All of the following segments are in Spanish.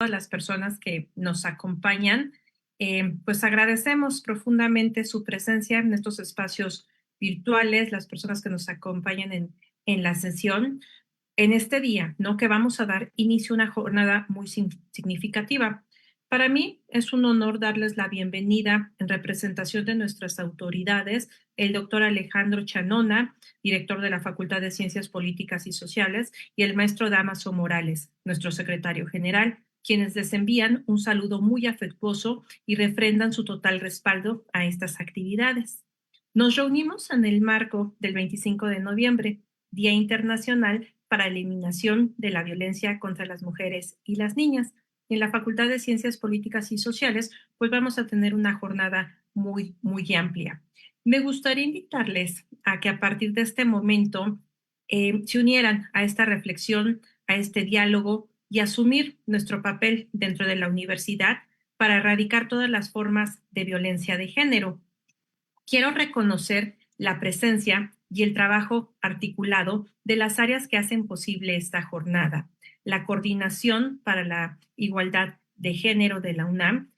las personas que nos acompañan. Pues agradecemos profundamente su presencia en estos espacios virtuales, las personas que nos acompañan en la sesión, en este día, ¿no? Que vamos a dar inicio a una jornada muy significativa. Para mí es un honor darles la bienvenida en representación de nuestras autoridades, el doctor Alejandro Chanona, director de la Facultad de Ciencias Políticas y Sociales, y el maestro Damaso Morales, nuestro secretario general, quienes les envían un saludo muy afectuoso y refrendan su total respaldo a estas actividades. Nos reunimos en el marco del 25 de noviembre, Día Internacional para la Eliminación de la Violencia contra las Mujeres y las Niñas. En la Facultad de Ciencias Políticas y Sociales, pues vamos a tener una jornada muy amplia. Me gustaría invitarles a que a partir de este momento se unieran a esta reflexión, a este diálogo y asumir nuestro papel dentro de la universidad para erradicar todas las formas de violencia de género. Quiero reconocer la presencia y el trabajo articulado de las áreas que hacen posible esta jornada. La Coordinación para la Igualdad de Género de la UNAM,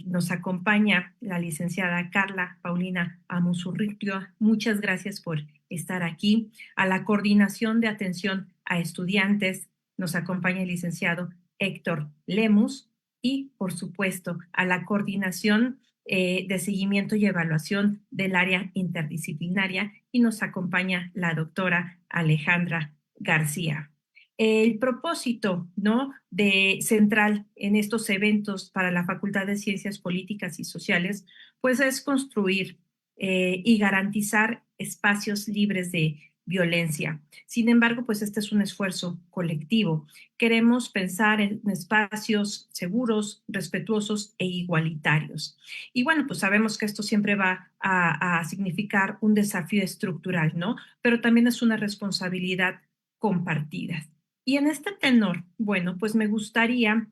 nos acompaña la licenciada Carla Paulina Amusurrutio. Muchas gracias por estar aquí. A la Coordinación de Atención a Estudiantes nos acompaña el licenciado Héctor Lemus y, por supuesto, a la Coordinación de Seguimiento y Evaluación del área interdisciplinaria y nos acompaña la doctora Alejandra García. El propósito, ¿no?, de central en estos eventos para la Facultad de Ciencias Políticas y Sociales, pues es construir y garantizar espacios libres de violencia. Sin embargo, pues este es un esfuerzo colectivo. Queremos pensar en espacios seguros, respetuosos e igualitarios. Y bueno, pues sabemos que esto siempre va a significar un desafío estructural, ¿no? Pero también es una responsabilidad compartida. Y en este tenor, bueno, pues me gustaría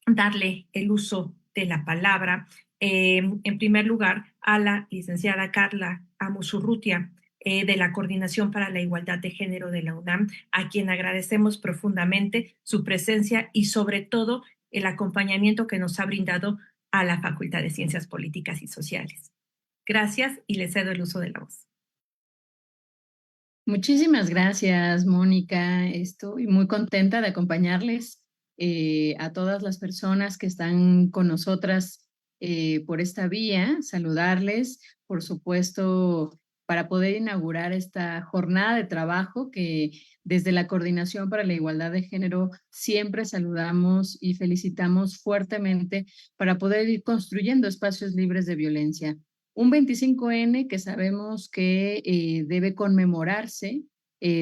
darle el uso de la palabra, en primer lugar, a la licenciada Carla Amusurrutia, de la Coordinación para la Igualdad de Género de la UNAM, a quien agradecemos profundamente su presencia y sobre todo el acompañamiento que nos ha brindado a la Facultad de Ciencias Políticas y Sociales. Gracias y le cedo el uso de la voz. Muchísimas gracias, Mónica. Estoy muy contenta de acompañarles a todas las personas que están con nosotras por esta vía, saludarles, por supuesto, para poder inaugurar esta jornada de trabajo que desde la Coordinación para la Igualdad de Género siempre saludamos y felicitamos fuertemente para poder ir construyendo espacios libres de violencia. Un 25N que sabemos que debe conmemorarse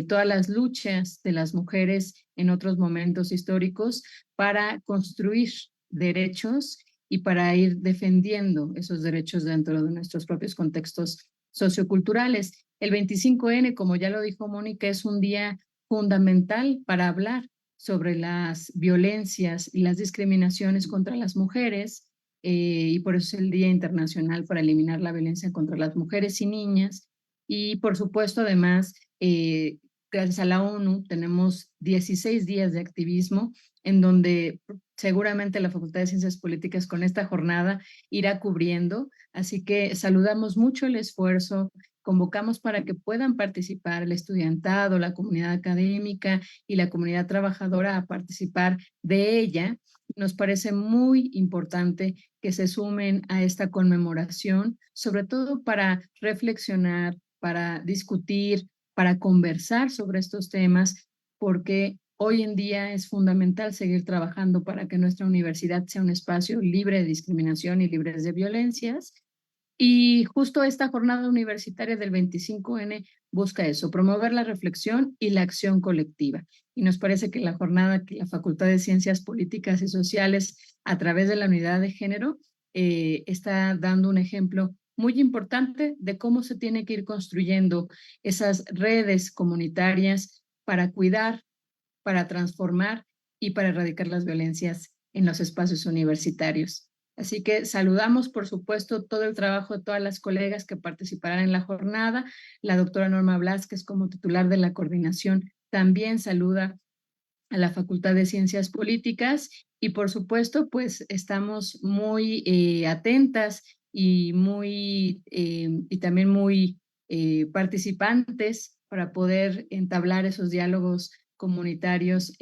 todas las luchas de las mujeres en otros momentos históricos para construir derechos y para ir defendiendo esos derechos dentro de nuestros propios contextos socioculturales. El 25N, como ya lo dijo Mónica, es un día fundamental para hablar sobre las violencias y las discriminaciones contra las mujeres, y por eso es el Día Internacional para eliminar la violencia contra las mujeres y niñas. Y por supuesto, además, gracias a la ONU, tenemos 16 días de activismo en donde seguramente la Facultad de Ciencias Políticas con esta jornada irá cubriendo. Así que saludamos mucho el esfuerzo, convocamos para que puedan participar el estudiantado, la comunidad académica y la comunidad trabajadora a participar de ella. Nos parece muy importante que se sumen a esta conmemoración, sobre todo para reflexionar, para discutir, para conversar sobre estos temas, porque hoy en día es fundamental seguir trabajando para que nuestra universidad sea un espacio libre de discriminación y libre de violencias. Y justo esta jornada universitaria del 25N busca eso, promover la reflexión y la acción colectiva. Y nos parece que la jornada que la Facultad de Ciencias Políticas y Sociales, a través de la unidad de género, está dando un ejemplo muy importante de cómo se tiene que ir construyendo esas redes comunitarias para cuidar, para transformar y para erradicar las violencias en los espacios universitarios. Así que saludamos, por supuesto, todo el trabajo de todas las colegas que participarán en la jornada. La doctora Norma Blázquez, como titular de la coordinación, también saluda a la Facultad de Ciencias Políticas y por supuesto pues estamos muy atentas y también muy participantes para poder entablar esos diálogos comunitarios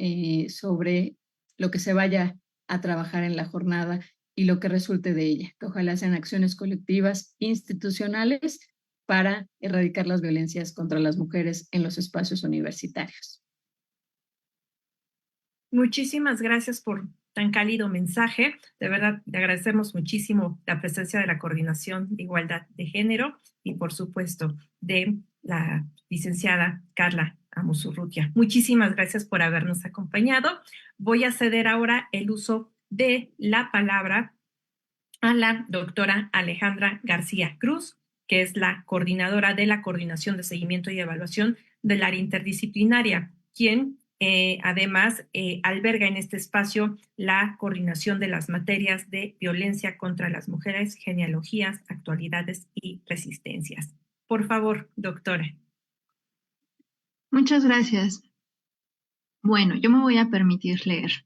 sobre lo que se vaya a trabajar en la jornada y lo que resulte de ella, que ojalá sean acciones colectivas institucionales para erradicar las violencias contra las mujeres en los espacios universitarios. Muchísimas gracias por tan cálido mensaje. De verdad, le agradecemos muchísimo la presencia de la Coordinación de Igualdad de Género y, por supuesto, de la licenciada Carla Amosurrutia. Muchísimas gracias por habernos acompañado. Voy a ceder ahora el uso de la palabra a la doctora Alejandra García Cruz, que es la coordinadora de la Coordinación de Seguimiento y Evaluación del área interdisciplinaria, quien además alberga en este espacio la coordinación de las materias de violencia contra las mujeres, genealogías, actualidades y resistencias. Por favor, doctora. Muchas gracias. Bueno, yo me voy a permitir leer,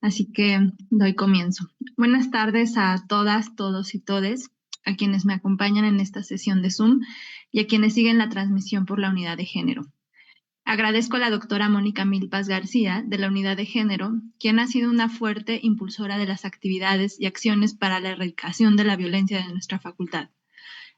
así que doy comienzo. Buenas tardes a todas, todos y todes, a quienes me acompañan en esta sesión de Zoom y a quienes siguen la transmisión por la unidad de género. Agradezco a la doctora Mónica Milpas García, de la Unidad de Género, quien ha sido una fuerte impulsora de las actividades y acciones para la erradicación de la violencia de nuestra facultad.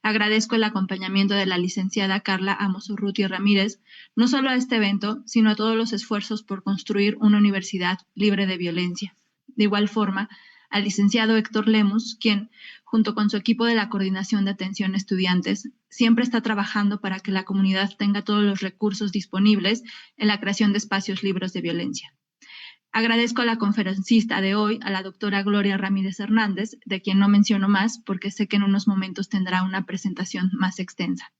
Agradezco el acompañamiento de la licenciada Carla Amosurrutia Ramírez, no solo a este evento, sino a todos los esfuerzos por construir una universidad libre de violencia. De igual forma, al licenciado Héctor Lemus, quien, junto con su equipo de la Coordinación de Atención a Estudiantes, siempre está trabajando para que la comunidad tenga todos los recursos disponibles en la creación de espacios libres de violencia. Agradezco a la conferencista de hoy, a la doctora Gloria Ramírez Hernández, de quien no menciono más porque sé que en unos momentos tendrá una presentación más extensa.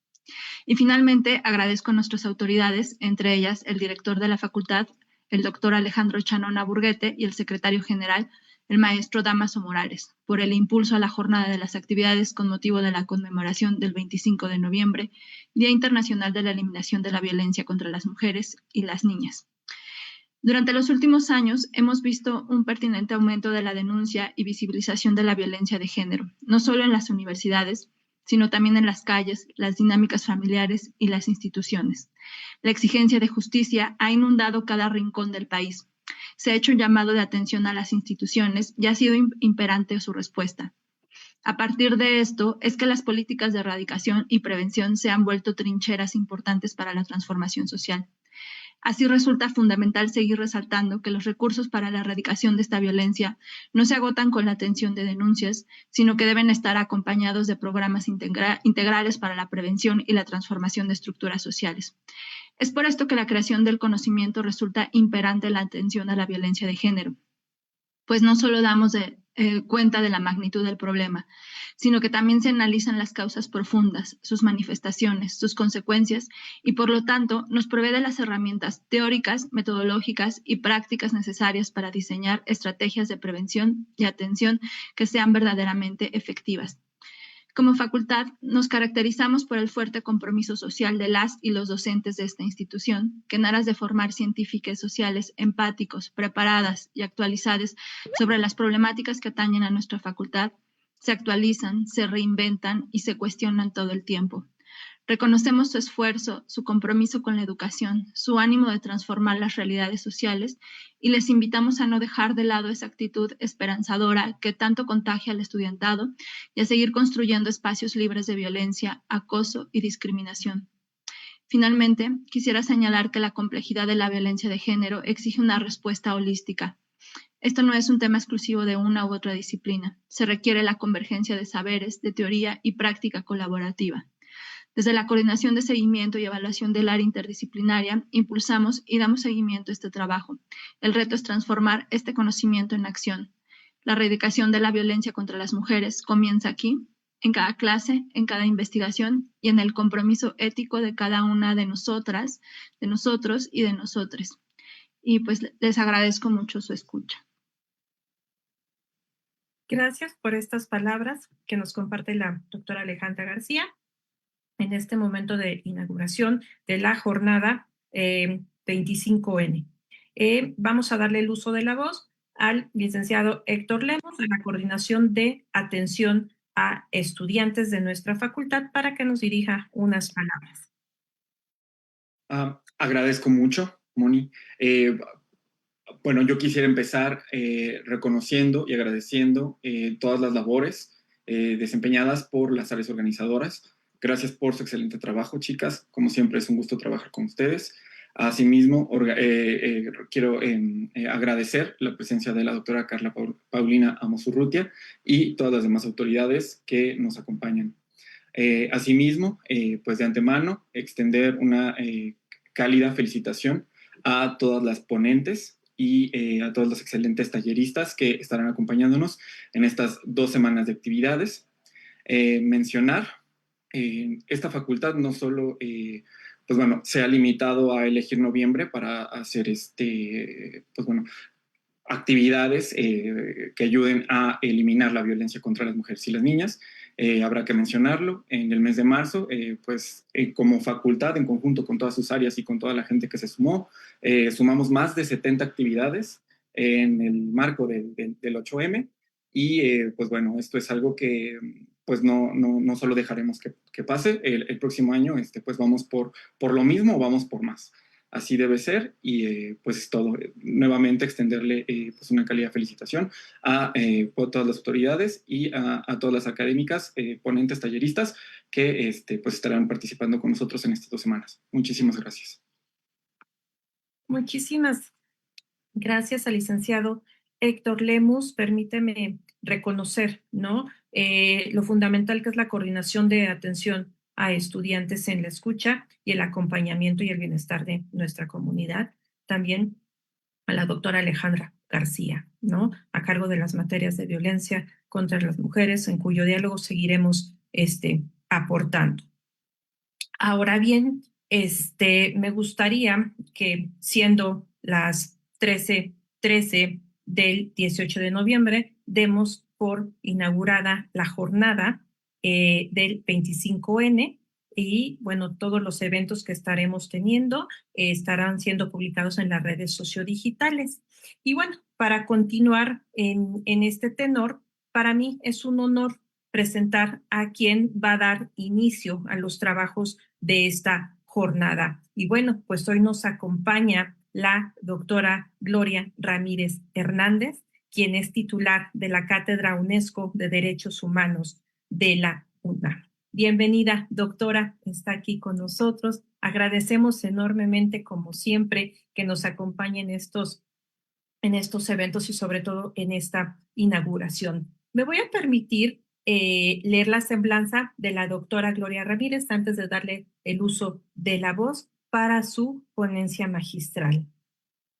Y finalmente, agradezco a nuestras autoridades, entre ellas el director de la facultad, el doctor Alejandro Chanona Burguete, y el secretario general, el maestro Damaso Morales, por el impulso a la jornada de las actividades con motivo de la conmemoración del 25 de noviembre, Día Internacional de la Eliminación de la Violencia contra las Mujeres y las Niñas. Durante los últimos años hemos visto un pertinente aumento de la denuncia y visibilización de la violencia de género, no solo en las universidades, sino también en las calles, las dinámicas familiares y las instituciones. La exigencia de justicia ha inundado cada rincón del país. Se ha hecho un llamado de atención a las instituciones y ha sido imperante su respuesta. A partir de esto es que las políticas de erradicación y prevención se han vuelto trincheras importantes para la transformación social. Así resulta fundamental seguir resaltando que los recursos para la erradicación de esta violencia no se agotan con la atención de denuncias, sino que deben estar acompañados de programas integrales para la prevención y la transformación de estructuras sociales. Es por esto que la creación del conocimiento resulta imperante en la atención a la violencia de género, pues no solo damos cuenta de la magnitud del problema, sino que también se analizan las causas profundas, sus manifestaciones, sus consecuencias y por lo tanto nos provee de las herramientas teóricas, metodológicas y prácticas necesarias para diseñar estrategias de prevención y atención que sean verdaderamente efectivas. Como facultad, nos caracterizamos por el fuerte compromiso social de las y los docentes de esta institución, que en aras de formar científicas sociales empáticos, preparadas y actualizadas sobre las problemáticas que atañen a nuestra facultad, se actualizan, se reinventan y se cuestionan todo el tiempo. Reconocemos su esfuerzo, su compromiso con la educación, su ánimo de transformar las realidades sociales y les invitamos a no dejar de lado esa actitud esperanzadora que tanto contagia al estudiantado y a seguir construyendo espacios libres de violencia, acoso y discriminación. Finalmente, quisiera señalar que la complejidad de la violencia de género exige una respuesta holística. Esto no es un tema exclusivo de una u otra disciplina. Se requiere la convergencia de saberes, de teoría y práctica colaborativa. Desde la Coordinación de Seguimiento y Evaluación del Área Interdisciplinaria, impulsamos y damos seguimiento a este trabajo. El reto es transformar este conocimiento en acción. La erradicación de la violencia contra las mujeres comienza aquí, en cada clase, en cada investigación y en el compromiso ético de cada una de nosotras, de nosotros y de nosotres. Y pues les agradezco mucho su escucha. Gracias por estas palabras que nos comparte la doctora Alejandra García en este momento de inauguración de la jornada 25N. vamos a darle el uso de la voz al licenciado Héctor Lemos, de la Coordinación de Atención a Estudiantes de nuestra facultad, para que nos dirija unas palabras. Agradezco mucho, Moni. Bueno, yo quisiera empezar reconociendo y agradeciendo todas las labores desempeñadas por las áreas organizadoras. Gracias por su excelente trabajo, chicas. Como siempre, es un gusto trabajar con ustedes. Asimismo, quiero agradecer la presencia de la doctora Carla Paulina Amosurrutia y todas las demás autoridades que nos acompañan. Asimismo, pues de antemano, extender una cálida felicitación a todas las ponentes y a todos los excelentes talleristas que estarán acompañándonos en estas 2 semanas de actividades. Mencionar, esta facultad no solo pues bueno, se ha limitado a elegir noviembre para hacer pues bueno, actividades que ayuden a eliminar la violencia contra las mujeres y las niñas. Habrá que mencionarlo, en el mes de marzo, como facultad, en conjunto con todas sus áreas y con toda la gente que se sumó, sumamos más de 70 actividades en el marco del 8M, y pues bueno, esto es algo que pues no solo dejaremos que pase. El próximo año pues vamos por lo mismo o vamos por más. Así debe ser, y pues es todo. Nuevamente extenderle pues una cálida felicitación a todas las autoridades y a todas las académicas, ponentes, talleristas que pues estarán participando con nosotros en estas 2 semanas. Muchísimas gracias. Muchísimas gracias al licenciado Héctor Lemus. Permíteme reconocer, ¿no? Lo fundamental que es la coordinación de atención a estudiantes en la escucha y el acompañamiento y el bienestar de nuestra comunidad. También a la doctora Alejandra García, ¿no? A cargo de las materias de violencia contra las mujeres, en cuyo diálogo seguiremos aportando. Ahora bien, me gustaría que, siendo las 13:13 del 18 de noviembre, demos por inaugurada la jornada del 25N, y bueno, todos los eventos que estaremos teniendo estarán siendo publicados en las redes sociodigitales. Y bueno, para continuar en este tenor, para mí es un honor presentar a quien va a dar inicio a los trabajos de esta jornada. Y bueno, pues hoy nos acompaña la doctora Gloria Ramírez Hernández, quien es titular de la Cátedra UNESCO de Derechos Humanos de la UNAM. Bienvenida, doctora, está aquí con nosotros. Agradecemos enormemente, como siempre, que nos acompañe en estos eventos y sobre todo en esta inauguración. Me voy a permitir leer la semblanza de la doctora Gloria Ramírez antes de darle el uso de la voz para su ponencia magistral.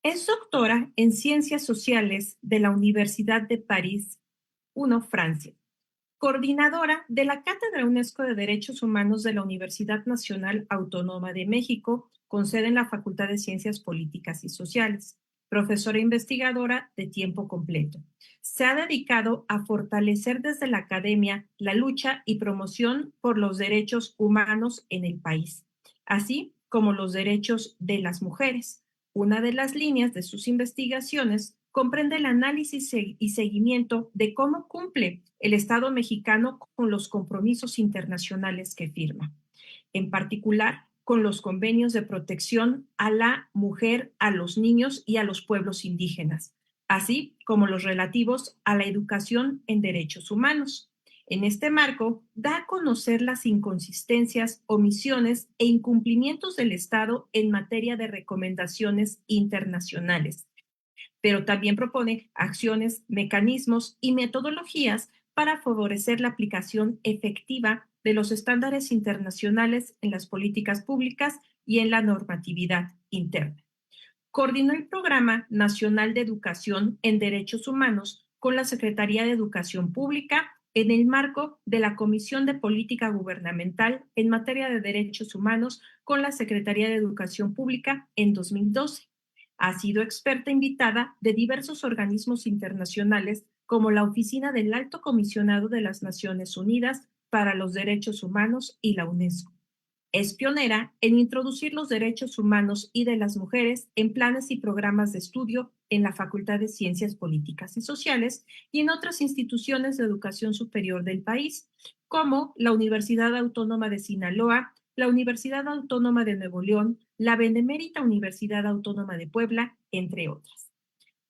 Es doctora en Ciencias Sociales de la Universidad de París I, Francia. Coordinadora de la Cátedra UNESCO de Derechos Humanos de la Universidad Nacional Autónoma de México, con sede en la Facultad de Ciencias Políticas y Sociales. Profesora investigadora de tiempo completo. Se ha dedicado a fortalecer desde la academia la lucha y promoción por los derechos humanos en el país, así como los derechos de las mujeres. Una de las líneas de sus investigaciones comprende el análisis y seguimiento de cómo cumple el Estado mexicano con los compromisos internacionales que firma. En particular, con los convenios de protección a la mujer, a los niños y a los pueblos indígenas, así como los relativos a la educación en derechos humanos. En este marco, da a conocer las inconsistencias, omisiones e incumplimientos del Estado en materia de recomendaciones internacionales, pero también propone acciones, mecanismos y metodologías para favorecer la aplicación efectiva de los estándares internacionales en las políticas públicas y en la normatividad interna. Coordinó el Programa Nacional de Educación en Derechos Humanos con la Secretaría de Educación Pública en el marco de la Comisión de Política Gubernamental en materia de derechos humanos con la Secretaría de Educación Pública en 2012. Ha sido experta invitada de diversos organismos internacionales como la Oficina del Alto Comisionado de las Naciones Unidas para los Derechos Humanos y la UNESCO. Es pionera en introducir los derechos humanos y de las mujeres en planes y programas de estudio en la Facultad de Ciencias Políticas y Sociales y en otras instituciones de educación superior del país, como la Universidad Autónoma de Sinaloa, la Universidad Autónoma de Nuevo León, la Benemérita Universidad Autónoma de Puebla, entre otras.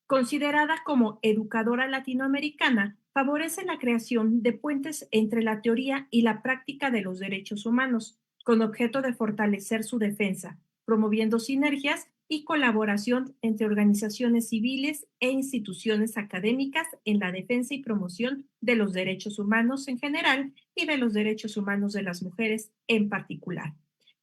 Considerada como educadora latinoamericana, favorece la creación de puentes entre la teoría y la práctica de los derechos humanos, con objeto de fortalecer su defensa, promoviendo sinergias y colaboración entre organizaciones civiles e instituciones académicas en la defensa y promoción de los derechos humanos en general y de los derechos humanos de las mujeres en particular.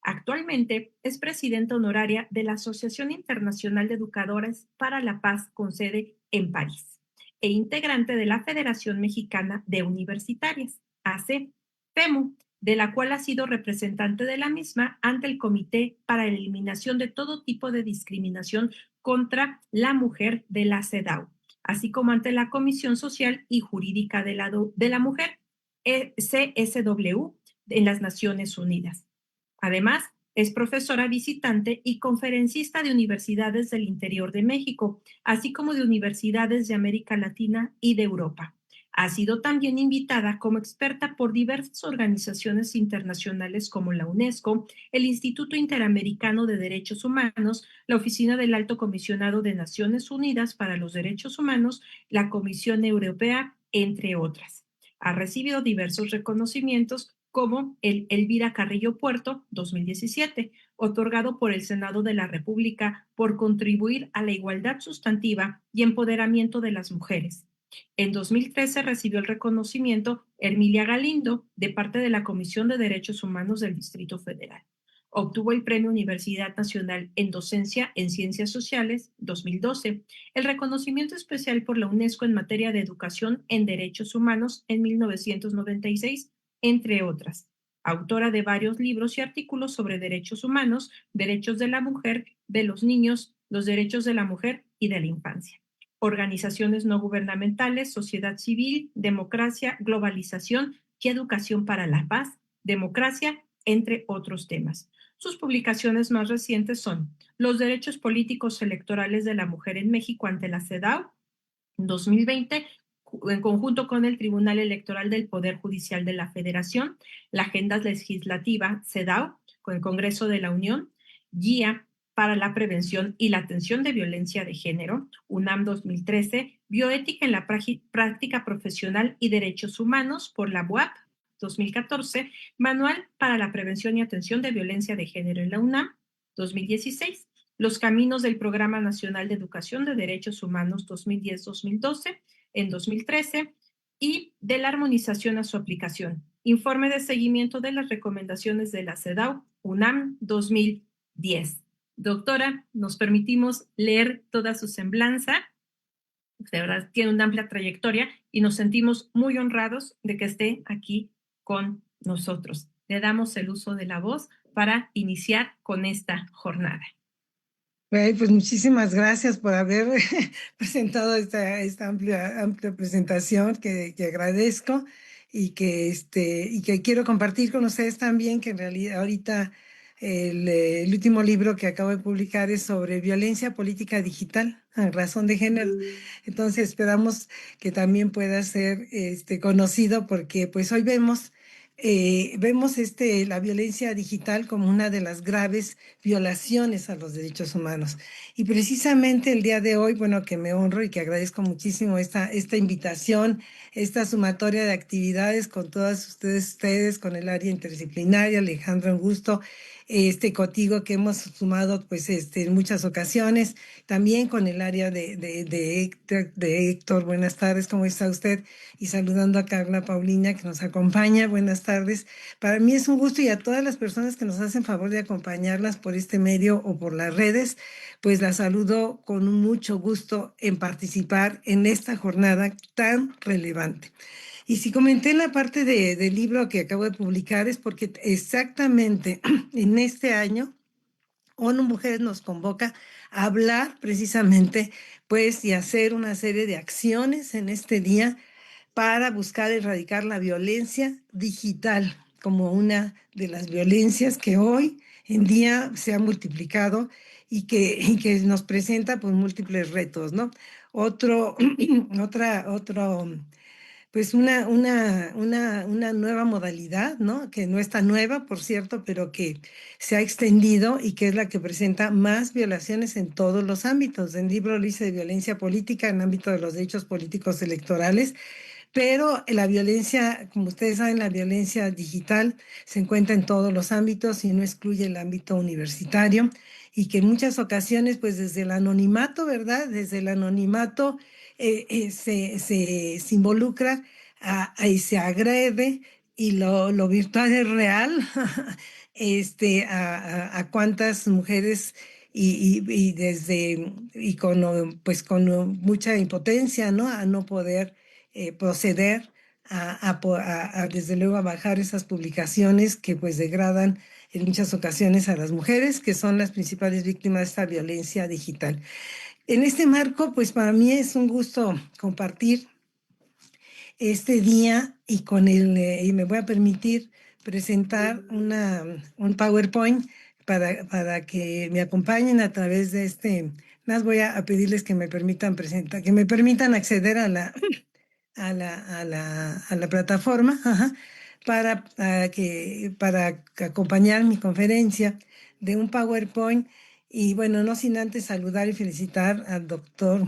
Actualmente es presidenta honoraria de la Asociación Internacional de Educadores para la Paz con sede en París e integrante de la Federación Mexicana de Universitarias, AC, FEMU, de la cual ha sido representante de la misma ante el Comité para la Eliminación de todo tipo de discriminación contra la mujer de la CEDAW, así como ante la Comisión Social y Jurídica de la Mujer, CSW, en las Naciones Unidas. Además, es profesora visitante y conferencista de universidades del interior de México, así como de universidades de América Latina y de Europa. Ha sido también invitada como experta por diversas organizaciones internacionales como la UNESCO, el Instituto Interamericano de Derechos Humanos, la Oficina del Alto Comisionado de Naciones Unidas para los Derechos Humanos, la Comisión Europea, entre otras. Ha recibido diversos reconocimientos como el Elvira Carrillo Puerto 2017, otorgado por el Senado de la República por contribuir a la igualdad sustantiva y empoderamiento de las mujeres. En 2013 recibió el reconocimiento Hermilia Galindo de parte de la Comisión de Derechos Humanos del Distrito Federal. Obtuvo el Premio Universidad Nacional en Docencia en Ciencias Sociales 2012, el reconocimiento especial por la UNESCO en materia de educación en derechos humanos en 1996, entre otras. Autora de varios libros y artículos sobre derechos humanos, derechos de la mujer, de los niños, los derechos de la mujer y de la infancia. Organizaciones no gubernamentales, sociedad civil, democracia, globalización y educación para la paz, democracia, entre otros temas. Sus publicaciones más recientes son Los derechos políticos electorales de la mujer en México ante la CEDAW, 2020, en conjunto con el Tribunal Electoral del Poder Judicial de la Federación, la Agenda Legislativa CEDAW, con el Congreso de la Unión, Guía para la Prevención y la Atención de Violencia de Género, UNAM 2013, Bioética en la Práctica Profesional y Derechos Humanos por la UAP, 2014, Manual para la Prevención y Atención de Violencia de Género en la UNAM, 2016, Los Caminos del Programa Nacional de Educación de Derechos Humanos 2010-2012, en 2013, y de la armonización a su aplicación. Informe de seguimiento de las recomendaciones de la CEDAW, UNAM 2010. Doctora, nos permitimos leer toda su semblanza. De verdad, tiene una amplia trayectoria y nos sentimos muy honrados de que esté aquí con nosotros. Le damos el uso de la voz para iniciar con esta jornada. Pues muchísimas gracias por haber presentado esta amplia presentación que agradezco y que quiero compartir con ustedes también, que en realidad ahorita el último libro que acabo de publicar es sobre violencia política digital en razón de género. Entonces esperamos que también pueda ser conocido, porque pues hoy vemos la violencia digital como una de las graves violaciones a los derechos humanos. Y precisamente el día de hoy, bueno, que me honro y que agradezco muchísimo esta invitación, esta sumatoria de actividades con todas ustedes, con el área interdisciplinaria, Alejandro, un gusto, contigo que hemos sumado pues en muchas ocasiones, también con el área de Héctor. Buenas tardes, ¿cómo está usted? Y saludando a Carla Paulina, que nos acompaña. Buenas tardes. Para mí es un gusto, y a todas las personas que nos hacen favor de acompañarlas por este medio o por las redes, pues las saludo con mucho gusto en participar en esta jornada tan relevante. Y si comenté en la parte del libro que acabo de publicar, es porque exactamente en este año ONU Mujeres nos convoca a hablar precisamente, pues, y hacer una serie de acciones en este día para buscar erradicar la violencia digital como una de las violencias que hoy en día se ha multiplicado y que nos presenta pues múltiples retos, ¿no? Otro, pues una nueva modalidad, ¿no? Que no está nueva, por cierto, pero que se ha extendido y que es la que presenta más violaciones en todos los ámbitos. En el libro lo hice de violencia política en el ámbito de los derechos políticos electorales, pero la violencia, como ustedes saben, la violencia digital se encuentra en todos los ámbitos y no excluye el ámbito universitario y que en muchas ocasiones, pues desde el anonimato, ¿verdad? Desde el anonimato se involucra y se agrede y lo virtual es real, a cuántas mujeres y pues con mucha impotencia, ¿no? A no poder proceder desde luego a bajar esas publicaciones que pues degradan en muchas ocasiones a las mujeres, que son las principales víctimas de esta violencia digital. En este marco, pues para mí es un gusto compartir este día y me voy a permitir presentar un PowerPoint para que me acompañen a través de más voy a pedirles que me permitan que me permitan acceder a la plataforma, ajá, para acompañar mi conferencia de un PowerPoint. Y bueno, no sin antes saludar y felicitar al doctor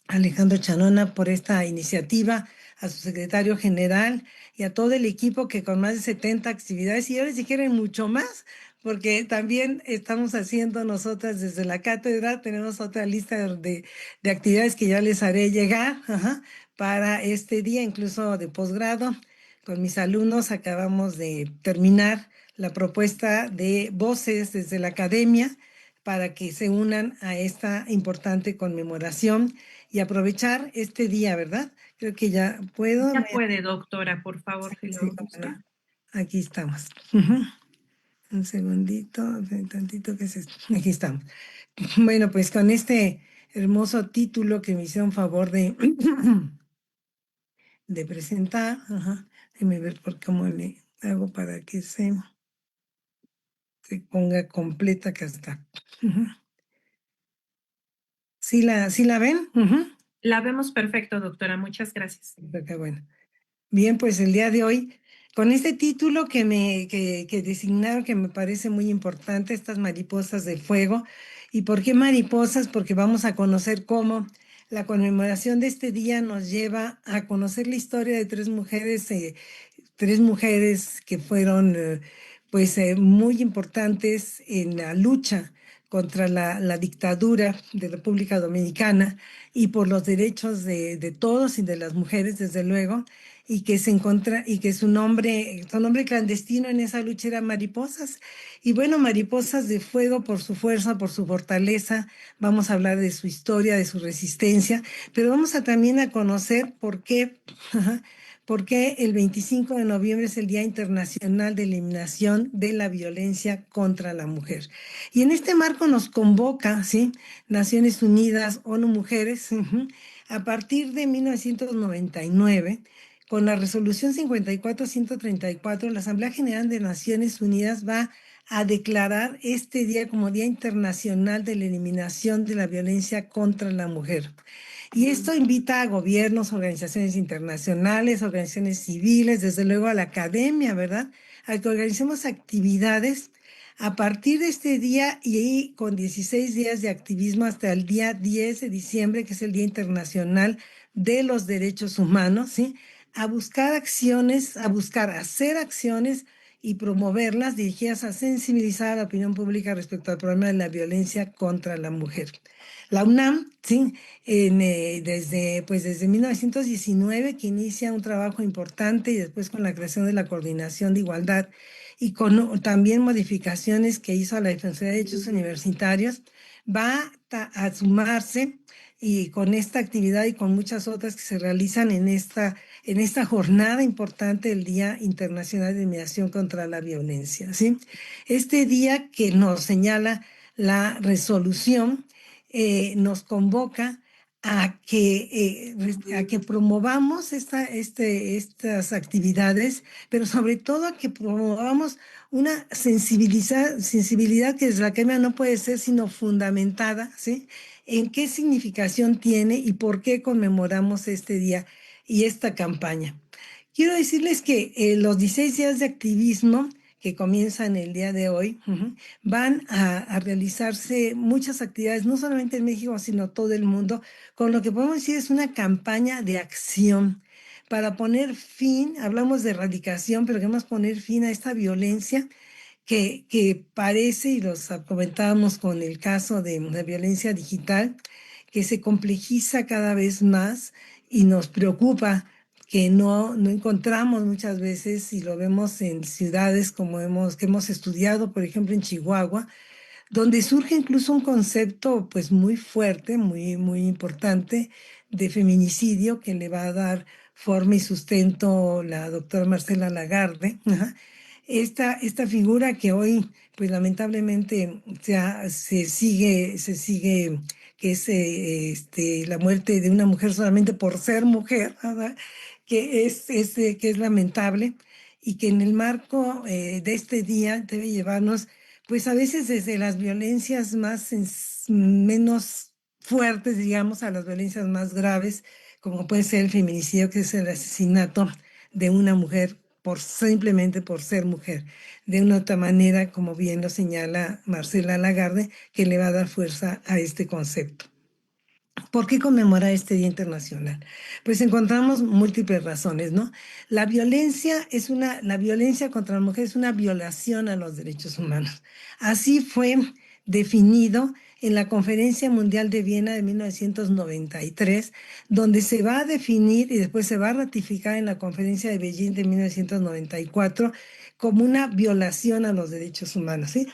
Alejandro Chanona por esta iniciativa, a su secretario general y a todo el equipo que con más de 70 actividades, y ahora si quieren mucho más, porque también estamos haciendo nosotras desde la cátedra, tenemos otra lista de actividades que ya les haré llegar, ajá, para este día, incluso de posgrado. Con mis alumnos acabamos de terminar la propuesta de voces desde la academia para que se unan a esta importante conmemoración y aprovechar este día, ¿verdad? Creo que ya puedo. Ya puede, doctora, por favor, si Sí, lo gusta. aquí estamos. Un segundito, tantito que aquí estamos. Bueno, pues con este hermoso título que me hicieron favor de presentar, ajá, déjame ver por cómo le hago para que se ponga completa, que está. ¿Sí la ven? La vemos perfecto, doctora. Muchas gracias. Qué bueno. Bien, pues el día de hoy, con este título que designaron, que me parece muy importante, estas mariposas del fuego. ¿Y por qué mariposas? Porque vamos a conocer cómo la conmemoración de este día nos lleva a conocer la historia de tres mujeres que fueron muy importantes en la lucha contra la dictadura de República Dominicana y por los derechos de todos y de las mujeres, desde luego, y que su nombre clandestino en esa lucha era Mariposas. Y bueno, Mariposas de fuego por su fuerza, por su fortaleza. Vamos a hablar de su historia, de su resistencia, pero vamos también a conocer por qué. Porque el 25 de noviembre es el Día Internacional de Eliminación de la Violencia contra la Mujer. Y en este marco nos convoca, ¿sí? Naciones Unidas, ONU Mujeres, a partir de 1999, con la resolución 54-134, la Asamblea General de Naciones Unidas va a declarar este día como Día Internacional de la Eliminación de la Violencia contra la Mujer. Y esto invita a gobiernos, organizaciones internacionales, organizaciones civiles, desde luego a la academia, ¿verdad? A que organicemos actividades a partir de este día y con 16 días de activismo hasta el día 10 de diciembre, que es el Día Internacional de los Derechos Humanos, ¿sí? A buscar hacer acciones y promoverlas dirigidas a sensibilizar a la opinión pública respecto al problema de la violencia contra la mujer. La UNAM, ¿sí? Desde 1919, que inicia un trabajo importante y después con la creación de la Coordinación de Igualdad y con también modificaciones que hizo a la Defensoría de Derechos Universitarios, va a sumarse y con esta actividad y con muchas otras que se realizan en esta jornada importante del Día Internacional de Eliminación contra la Violencia, ¿sí? Este día que nos señala la resolución nos convoca a que promovamos estas actividades, pero sobre todo a que promovamos una sensibilidad que desde la academia no puede ser sino fundamentada, ¿sí? En qué significación tiene y por qué conmemoramos este día y esta campaña. Quiero decirles que los 16 días de activismo que comienzan el día de hoy, van a realizarse muchas actividades, no solamente en México, sino todo el mundo, con lo que podemos decir es una campaña de acción para poner fin, hablamos de erradicación, pero queremos poner fin a esta violencia que parece, y los comentábamos con el caso de la violencia digital, que se complejiza cada vez más y nos preocupa que no encontramos muchas veces, y lo vemos en ciudades que hemos estudiado, por ejemplo en Chihuahua, donde surge incluso un concepto pues muy fuerte, muy importante de feminicidio que le va a dar forma y sustento la doctora Marcela Lagarde. Ajá. Esta figura que hoy pues lamentablemente se sigue, que es la muerte de una mujer solamente por ser mujer, ¿verdad? Que es lamentable y que en el marco de este día debe llevarnos pues a veces desde las violencias menos fuertes, digamos, a las violencias más graves, como puede ser el feminicidio, que es el asesinato de una mujer simplemente por ser mujer. De una otra manera, como bien lo señala Marcela Lagarde, que le va a dar fuerza a este concepto. ¿Por qué conmemorar este Día Internacional? Pues encontramos múltiples razones, ¿no? La violencia contra la mujer es una violación a los derechos humanos. Así fue definido en la Conferencia Mundial de Viena de 1993, donde se va a definir y después se va a ratificar en la Conferencia de Beijing de 1994 como una violación a los derechos humanos, ¿sí?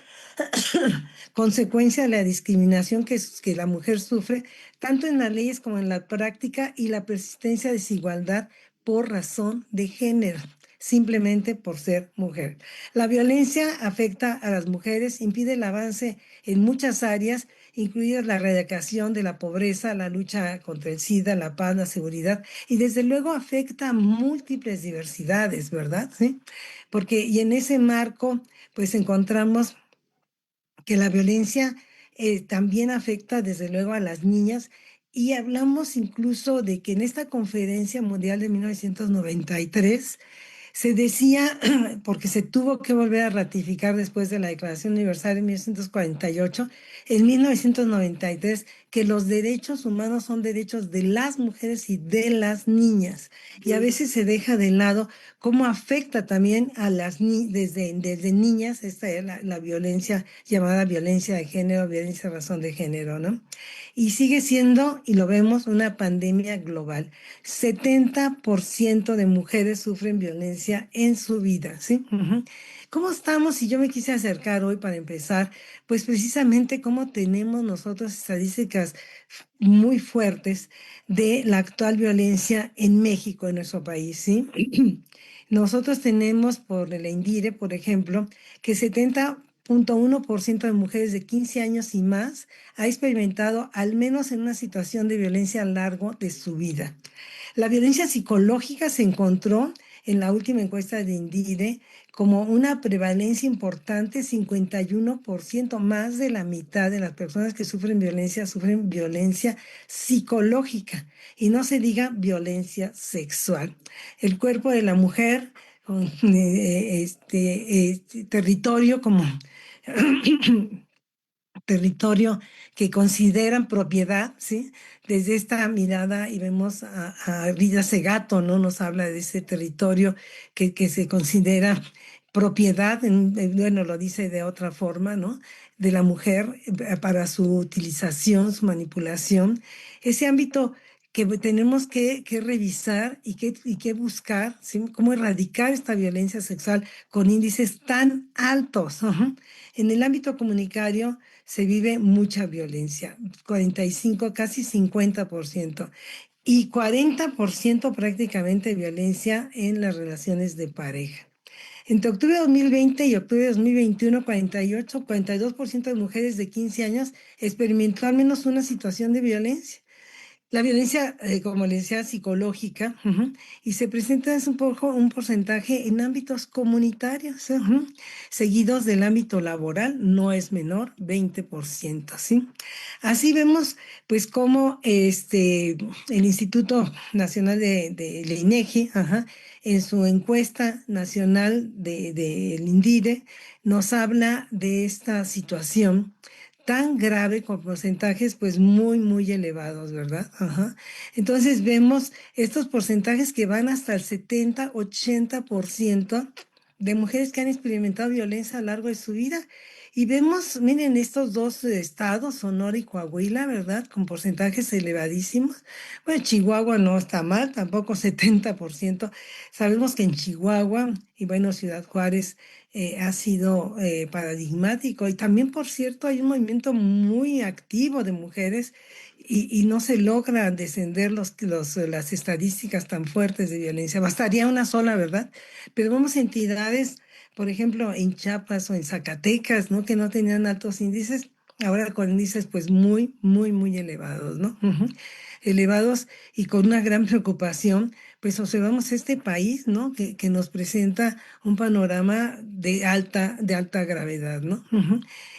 Consecuencia de la discriminación que la mujer sufre tanto en las leyes como en la práctica, y la persistencia de desigualdad por razón de género, simplemente por ser mujer. La violencia afecta a las mujeres, impide el avance en muchas áreas, incluidas la erradicación de la pobreza, la lucha contra el SIDA, la paz, la seguridad, y desde luego afecta a múltiples diversidades, ¿verdad? ¿Sí? Y en ese marco, pues encontramos que la violencia también afecta desde luego a las niñas, y hablamos incluso de que en esta Conferencia Mundial de 1993 se decía, porque se tuvo que volver a ratificar después de la Declaración Universal en 1948, en 1993, que los derechos humanos son derechos de las mujeres y de las niñas. Y a veces se deja de lado cómo afecta también a desde niñas la violencia llamada violencia de género, violencia de razón de género, ¿no? Y sigue siendo, y lo vemos, una pandemia global. 70% de mujeres sufren violencia en su vida, ¿sí? ¿Cómo estamos? Si yo me quise acercar hoy para empezar, pues precisamente cómo tenemos nosotros estadísticas muy fuertes de la actual violencia en México, en nuestro país, ¿sí? Nosotros tenemos por el INDIRE, por ejemplo, que 70,1% de mujeres de 15 años y más ha experimentado al menos en una situación de violencia a lo largo de su vida. La violencia psicológica se encontró en la última encuesta de INDIRE como una prevalencia importante. 51%, más de la mitad de las personas que sufren violencia psicológica, y no se diga violencia sexual. El cuerpo de la mujer, territorio como territorio que consideran propiedad, ¿sí? Desde esta mirada, y vemos a Rita Segato, ¿no? Nos habla de ese territorio que se considera propiedad, bueno, lo dice de otra forma, ¿no? De la mujer para su utilización, su manipulación. Ese ámbito que tenemos que revisar y que buscar, ¿sí? Cómo erradicar esta violencia sexual con índices tan altos. En el ámbito comunitario se vive mucha violencia, 45, casi 50%, y 40% prácticamente violencia en las relaciones de pareja. Entre octubre de 2020 y octubre de 2021, 42% de mujeres de 15 años experimentó al menos una situación de violencia. La violencia, como les decía, psicológica, y se presenta es un poco un porcentaje en ámbitos comunitarios, seguidos del ámbito laboral, no es menor, 20%, ¿sí? Así vemos, pues, cómo el Instituto Nacional del INEGI, en su encuesta nacional del INDIRE, nos habla de esta situación tan grave con porcentajes pues muy, muy elevados, ¿verdad? Entonces vemos estos porcentajes que van hasta el 70-80% de mujeres que han experimentado violencia a lo largo de su vida. Y vemos, miren, estos dos estados, Sonora y Coahuila, ¿verdad? Con porcentajes elevadísimos. Bueno, Chihuahua no está mal, tampoco 70%. Sabemos que en Chihuahua y bueno, Ciudad Juárez ha sido paradigmático. Y también, por cierto, hay un movimiento muy activo de mujeres y no se logra descender las estadísticas tan fuertes de violencia. Bastaría una sola, ¿verdad? Pero vemos entidades, por ejemplo, en Chiapas o en Zacatecas, ¿no? Que no tenían altos índices, ahora con índices pues muy, muy, muy elevados, ¿no? Elevados y con una gran preocupación, pues observamos este país, ¿no? Que nos presenta un panorama de alta gravedad, ¿no?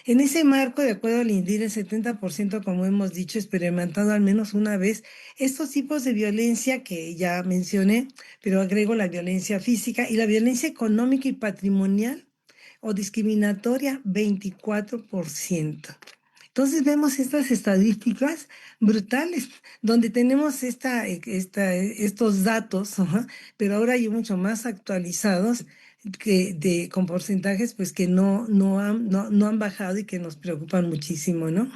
En ese marco, de acuerdo al INDIR, el 70%, como hemos dicho, experimentado al menos una vez estos tipos de violencia que ya mencioné, pero agrego la violencia física y la violencia económica y patrimonial o discriminatoria, 24%. Entonces vemos estas estadísticas brutales, donde tenemos estos datos, pero ahora hay mucho más actualizados con porcentajes pues que no han bajado y que nos preocupan muchísimo, ¿no?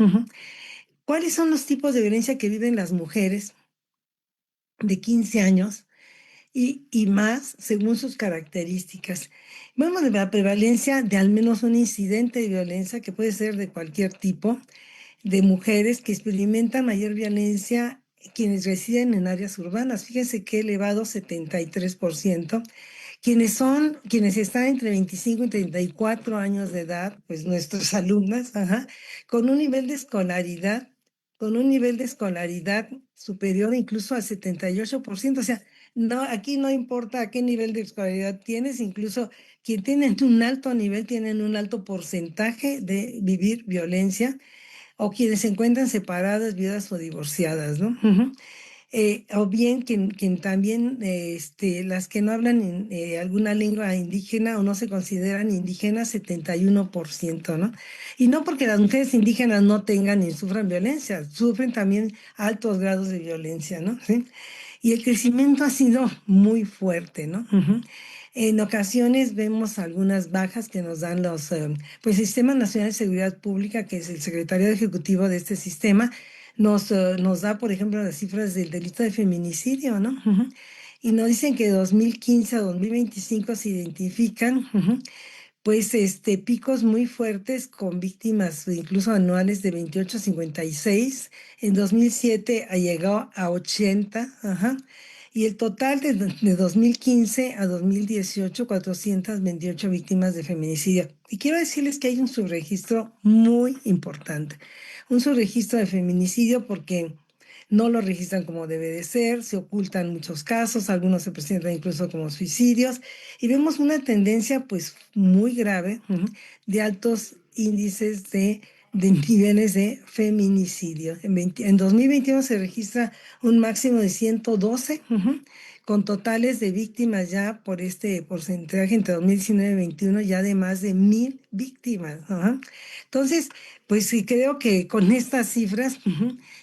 ¿Cuáles son los tipos de violencia que viven las mujeres de 15 años y más según sus características? Vemos la prevalencia de al menos un incidente de violencia que puede ser de cualquier tipo, de mujeres que experimentan mayor violencia quienes residen en áreas urbanas. Fíjense qué elevado, 73%. Quienes están entre 25 y 34 años de edad, pues nuestras alumnas, con un nivel de escolaridad, superior incluso al 78%. O sea, no, aquí no importa a qué nivel de escolaridad tienes, incluso quien tienen un alto nivel tienen un alto porcentaje de vivir violencia, o quienes se encuentran separadas, viudas o divorciadas, ¿no? O bien quien también, las que no hablan alguna lengua indígena o no se consideran indígenas, 71%, ¿no? Y no porque las mujeres indígenas no tengan ni sufran violencia, sufren también altos grados de violencia, ¿no? ¿Sí? Y el crecimiento ha sido muy fuerte, ¿no? En ocasiones vemos algunas bajas que nos dan pues, el Sistema Nacional de Seguridad Pública, que es el secretario ejecutivo de este sistema, nos da, por ejemplo, las cifras del delito de feminicidio, ¿no? Y nos dicen que de 2015 a 2025 se identifican, pues, picos muy fuertes con víctimas incluso anuales de 28 a 56. En 2007 llegó a 80, y el total de 2015 a 2018, 428 víctimas de feminicidio. Y quiero decirles que hay un subregistro muy importante, un subregistro de feminicidio porque no lo registran como debe de ser, se ocultan muchos casos, algunos se presentan incluso como suicidios, y vemos una tendencia pues muy grave, de altos índices de niveles de feminicidio. En 2021 se registra un máximo de 112, con totales de víctimas ya por este porcentaje entre 2019 y 2021 ya de más de 1,000 víctimas. Entonces, pues sí, creo que con estas cifras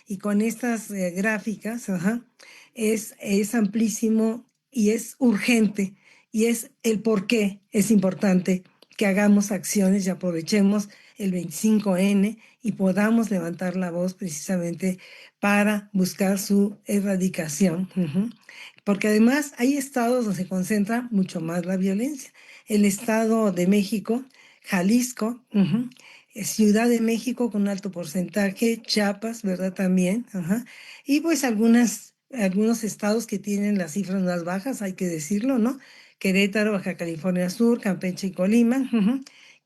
y con estas gráficas, es amplísimo y es urgente, y es el por qué es importante que hagamos acciones y aprovechemos el 25N y podamos levantar la voz precisamente para buscar su erradicación. Porque además hay estados donde se concentra mucho más la violencia. El Estado de México, Jalisco, Ciudad de México con un alto porcentaje, Chiapas, ¿verdad? También, y pues algunos estados que tienen las cifras más bajas, hay que decirlo, ¿no? Querétaro, Baja California Sur, Campeche y Colima,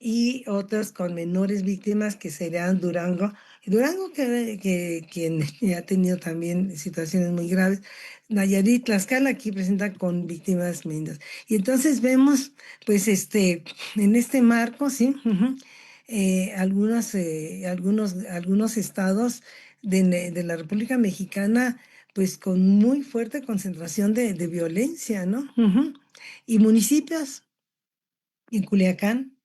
y otras con menores víctimas que serían Durango. Durango que quien ha tenido también situaciones muy graves. Nayarit, Tlaxcala aquí presenta con víctimas menores. Y entonces vemos, pues, en este marco, sí, algunos estados de la República Mexicana, pues con muy fuerte concentración de violencia, ¿no? Y municipios, en Culiacán,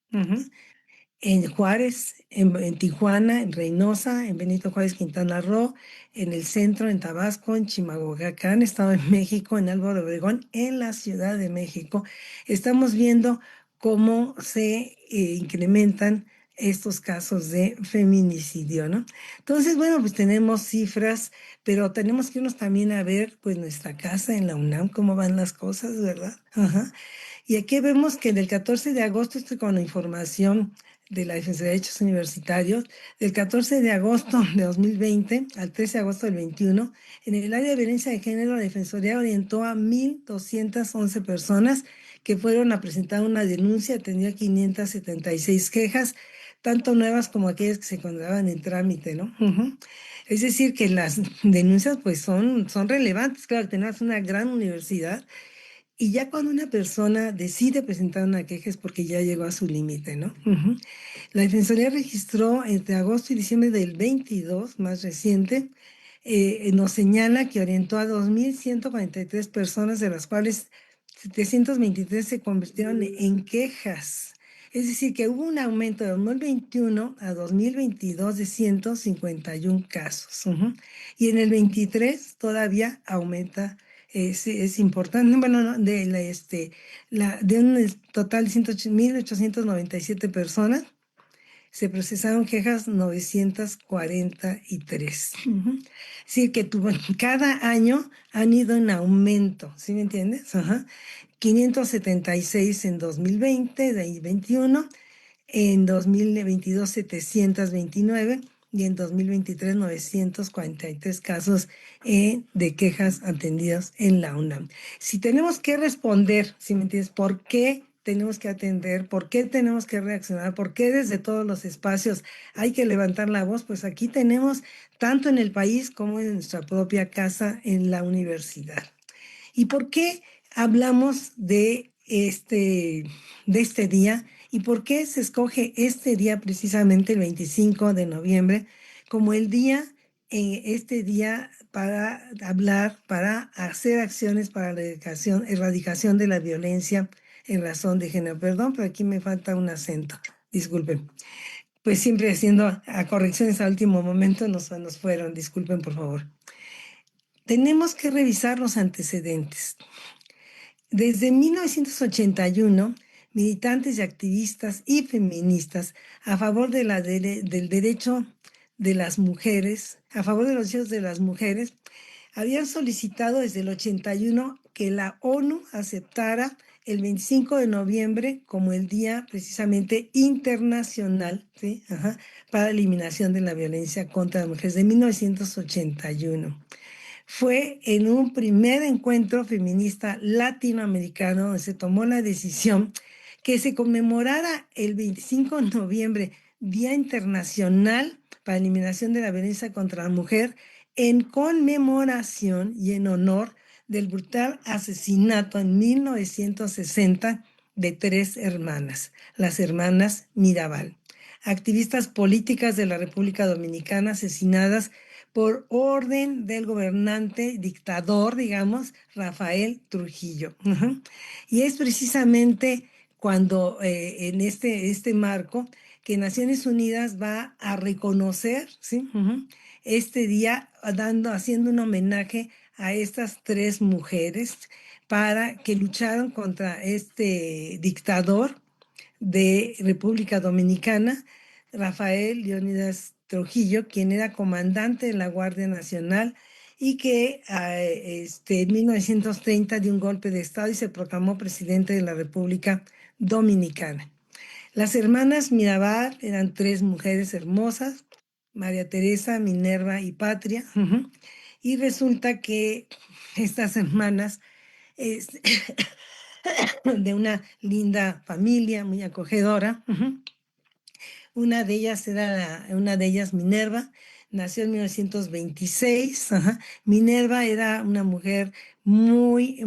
en Juárez, en Tijuana, en Reynosa, en Benito Juárez, Quintana Roo, en el centro, en Tabasco, en Chimalhuacán, Estado de México, en Álvaro Obregón, en la Ciudad de México. Estamos viendo cómo se incrementan estos casos de feminicidio, ¿no? Entonces, bueno, pues tenemos cifras, pero tenemos que irnos también a ver, pues, nuestra casa en la UNAM, cómo van las cosas, ¿verdad? Ajá. Y aquí vemos que del 14 de agosto, estoy con la información de la Defensoría de Derechos Universitarios, del 14 de agosto de 2020 al 13 de agosto del 21, en el área de violencia de género, la Defensoría orientó a 1,211 personas que fueron a presentar una denuncia, atendió a 576 quejas, tanto nuevas como aquellas que se encontraban en trámite, ¿no? Es decir, que las denuncias pues son relevantes. Claro, tenemos una gran universidad y ya cuando una persona decide presentar una queja es porque ya llegó a su límite, ¿no? La Defensoría registró entre agosto y diciembre del 22, más reciente, nos señala que orientó a 2,143 personas, de las cuales 723 se convirtieron en quejas. Es decir, que hubo un aumento de 2021 a 2022 de 151 casos. Y en el 23 todavía aumenta. Sí, es importante, bueno, no, de un total de 108,897 personas, se procesaron quejas 943. Sí, que cada año han ido en aumento, ¿sí me entiendes? 576 en 2020, de ahí 21, en 2022 729 y en 2023 943 casos de quejas atendidas en la UNAM. Si tenemos que responder, si me entiendes, ¿por qué tenemos que atender? ¿Por qué tenemos que reaccionar? ¿Por qué desde todos los espacios hay que levantar la voz? Pues aquí tenemos, tanto en el país como en nuestra propia casa, en la universidad. ¿Y por qué hablamos de este día? ¿Y por qué se escoge este día, precisamente el 25 de noviembre, como el día, este día para hablar, para hacer acciones para la erradicación de la violencia en razón de género? Perdón, pero aquí me falta un acento, disculpen. Pues siempre haciendo correcciones al último momento nos fueron, disculpen por favor. Tenemos que revisar los antecedentes. Desde 1981, militantes y activistas y feministas a favor del derecho de las mujeres, a favor de los derechos de las mujeres, habían solicitado desde el 81 que la ONU aceptara el 25 de noviembre como el día precisamente internacional, ¿sí? Para la eliminación de la violencia contra las mujeres, de 1981. Fue en un primer encuentro feminista latinoamericano donde se tomó la decisión que se conmemorara el 25 de noviembre, Día Internacional para la Eliminación de la Violencia contra la Mujer, en conmemoración y en honor del brutal asesinato en 1960 de 3 hermanas, las hermanas Mirabal, activistas políticas de la República Dominicana asesinadas por orden del gobernante dictador, digamos, Rafael Trujillo. Y es precisamente cuando en este marco que Naciones Unidas va a reconocer, ¿sí? Este día, haciendo un homenaje a estas 3 mujeres para que lucharon contra este dictador de República Dominicana, Rafael Leónidas Trujillo, quien era comandante de la Guardia Nacional y que en 1930 dio un golpe de Estado y se proclamó presidente de la República Dominicana. Las hermanas Mirabal eran 3 mujeres hermosas, María Teresa, Minerva y Patria, y resulta que estas hermanas de una linda familia muy acogedora, Una de ellas Minerva, nació en 1926. Ajá. Minerva era una mujer muy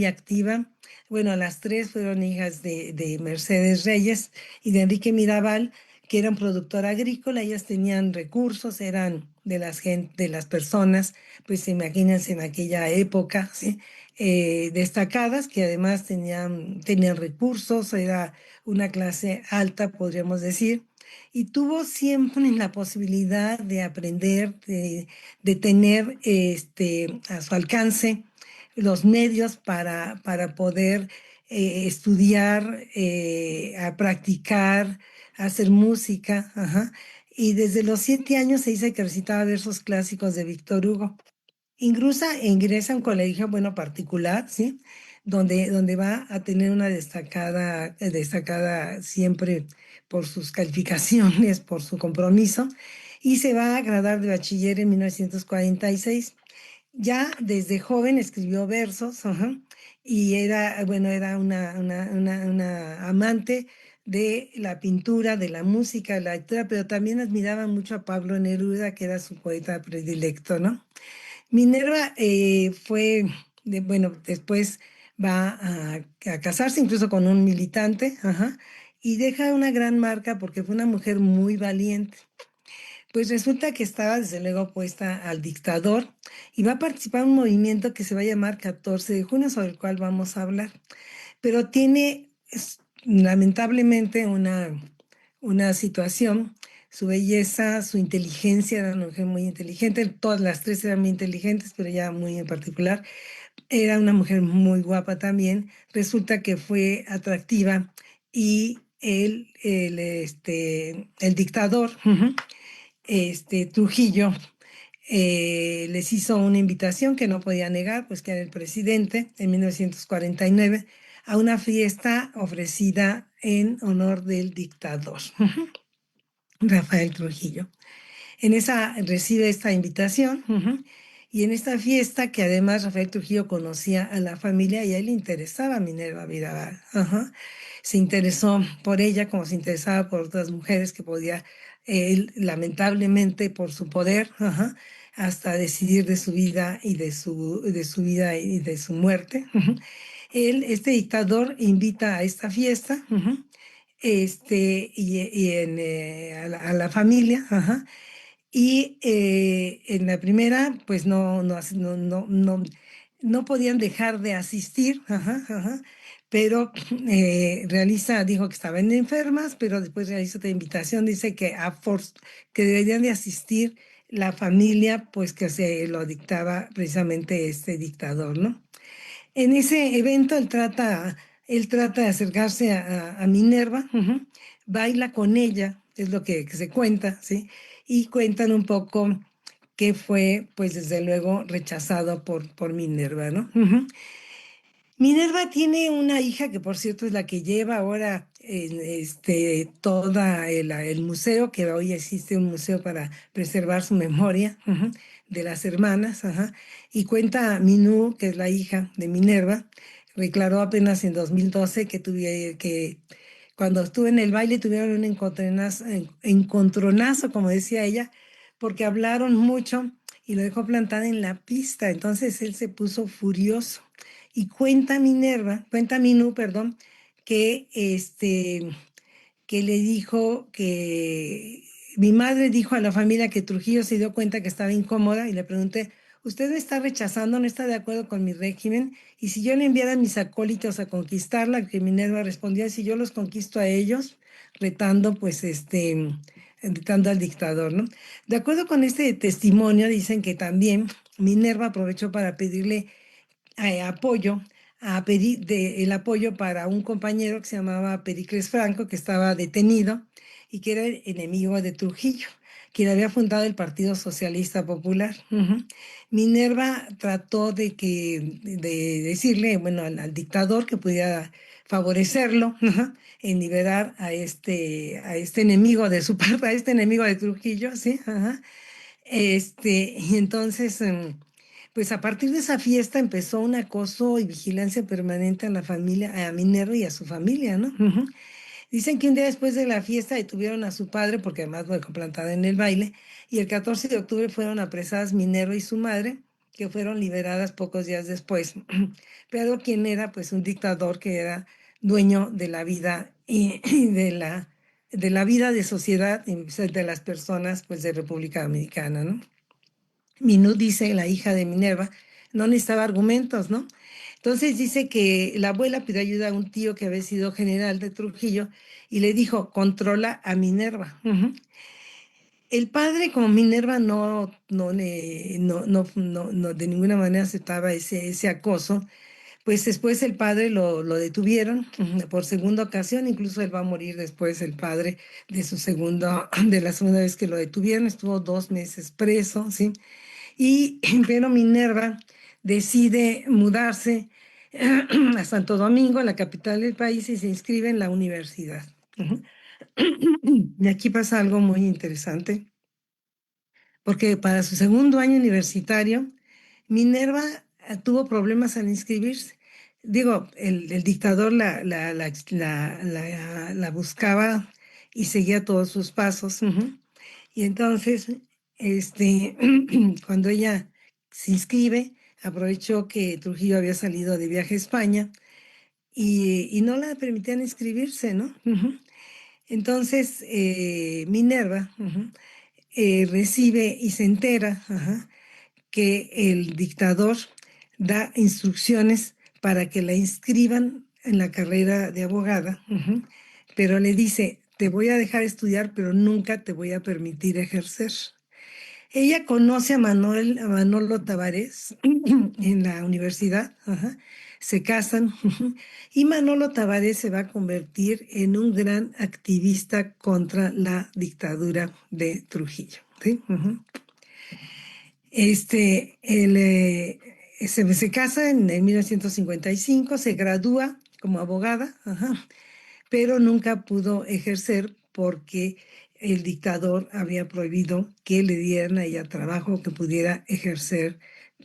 activa. Bueno, las tres fueron hijas de Mercedes Reyes y de Enrique Mirabal, que era un productor agrícola. Ellas tenían recursos, eran de las personas, pues imagínense en aquella época, ¿sí? Destacadas, que además tenían recursos, era una clase alta, podríamos decir, y tuvo siempre la posibilidad de aprender, de tener a su alcance los medios para poder estudiar, a practicar, a hacer música. Ajá. Y desde los 7 años se dice que recitaba versos clásicos de Víctor Hugo. Ingresa a un colegio, bueno, particular, ¿sí? Donde va a tener una destacada siempre por sus calificaciones, por su compromiso, y se va a graduar de bachiller en 1946. Ya desde joven escribió versos, ajá, y era una amante de la pintura, de la música, de la lectura, pero también admiraba mucho a Pablo Neruda, que era su poeta predilecto, ¿no? Minerva después va a casarse incluso con un militante, ajá, y deja una gran marca porque fue una mujer muy valiente. Pues resulta que estaba desde luego opuesta al dictador y va a participar en un movimiento que se va a llamar 14 de junio, sobre el cual vamos a hablar. Pero tiene lamentablemente una situación, su belleza, su inteligencia, era una mujer muy inteligente, todas las tres eran muy inteligentes, pero ella muy en particular, era una mujer muy guapa también. Resulta que fue atractiva y el dictador, Trujillo, les hizo una invitación que no podía negar, pues que era el presidente en 1949, a una fiesta ofrecida en honor del dictador, Rafael Trujillo. Recibe esta invitación, y en esta fiesta, que además Rafael Trujillo conocía a la familia y a él le interesaba Minerva Mirabal. Ajá. Se interesó por ella como se interesaba por otras mujeres que podía, él lamentablemente por su poder, ajá, hasta decidir de su vida y de su vida y de su muerte. Este dictador invita a esta fiesta, a la familia, ajá, y en la primera, pues no podían dejar de asistir, ajá, ajá, pero dijo que estaban enfermas, pero después realiza otra invitación, dice que deberían de asistir la familia, pues que se lo dictaba precisamente este dictador, ¿no? En ese evento él trata de acercarse a Minerva, baila con ella, es lo que se cuenta, ¿sí? Y cuentan un poco que fue, pues desde luego, rechazado por Minerva, ¿no? Minerva tiene una hija que, por cierto, es la que lleva ahora toda el museo, que hoy existe un museo para preservar su memoria, de las hermanas, ajá. Y cuenta Minú, que es la hija de Minerva, declaró apenas en 2012 que cuando estuvo en el baile tuvieron un encontronazo, como decía ella, porque hablaron mucho y lo dejó plantada en la pista. Entonces él se puso furioso. Y cuenta Minú, perdón, que le dijo que mi madre dijo a la familia que Trujillo se dio cuenta que estaba incómoda y le pregunté, ¿usted me está rechazando, no está de acuerdo con mi régimen? Y si yo le enviara a mis acólitos a conquistarla, que Minerva respondía, si yo los conquisto a ellos, retando retando al dictador, ¿no? De acuerdo con este testimonio, dicen que también Minerva aprovechó para pedirle el apoyo para un compañero que se llamaba Pericles Franco, que estaba detenido y que era el enemigo de Trujillo, quien había fundado el Partido Socialista Popular. Minerva trató de decirle, bueno, al dictador que pudiera favorecerlo, en liberar a este enemigo de su parte, a este enemigo de Trujillo, ¿sí? Ajá. Y entonces, pues a partir de esa fiesta empezó un acoso y vigilancia permanente a la familia, a Minerva y a su familia, ¿no? Dicen que un día después de la fiesta detuvieron a su padre, porque además lo dejó plantada en el baile, y el 14 de octubre fueron apresadas Minerva y su madre, que fueron liberadas pocos días después. Pero quien era, pues, un dictador que era dueño de la vida y de la vida de sociedad y de las personas, pues, de República Dominicana, ¿no? Minú dice, la hija de Minerva, no necesitaba argumentos, ¿no? Entonces dice que la abuela pidió ayuda a un tío que había sido general de Trujillo y le dijo, controla a Minerva. El padre, como Minerva no de ninguna manera aceptaba ese acoso, pues después el padre lo detuvieron por segunda ocasión, incluso él va a morir después, el padre de la segunda vez que lo detuvieron, estuvo 2 meses preso, ¿sí? Y pero Minerva decide mudarse a Santo Domingo, la capital del país, y se inscribe en la universidad. Y aquí pasa algo muy interesante, porque para su segundo año universitario, Minerva tuvo problemas al inscribirse. Digo, el dictador la buscaba y seguía todos sus pasos. Y entonces, cuando ella se inscribe, aprovechó que Trujillo había salido de viaje a España y no la permitían inscribirse, ¿no? Entonces, Minerva recibe y se entera, que el dictador da instrucciones para que la inscriban en la carrera de abogada, pero le dice, te voy a dejar estudiar, pero nunca te voy a permitir ejercer. Ella conoce a Manolo Tavares en la universidad, se casan y Manolo Tavares se va a convertir en un gran activista contra la dictadura de Trujillo. ¿Sí? Se casa en 1955, se gradúa como abogada, pero nunca pudo ejercer porque el dictador había prohibido que le dieran a ella trabajo que pudiera ejercer.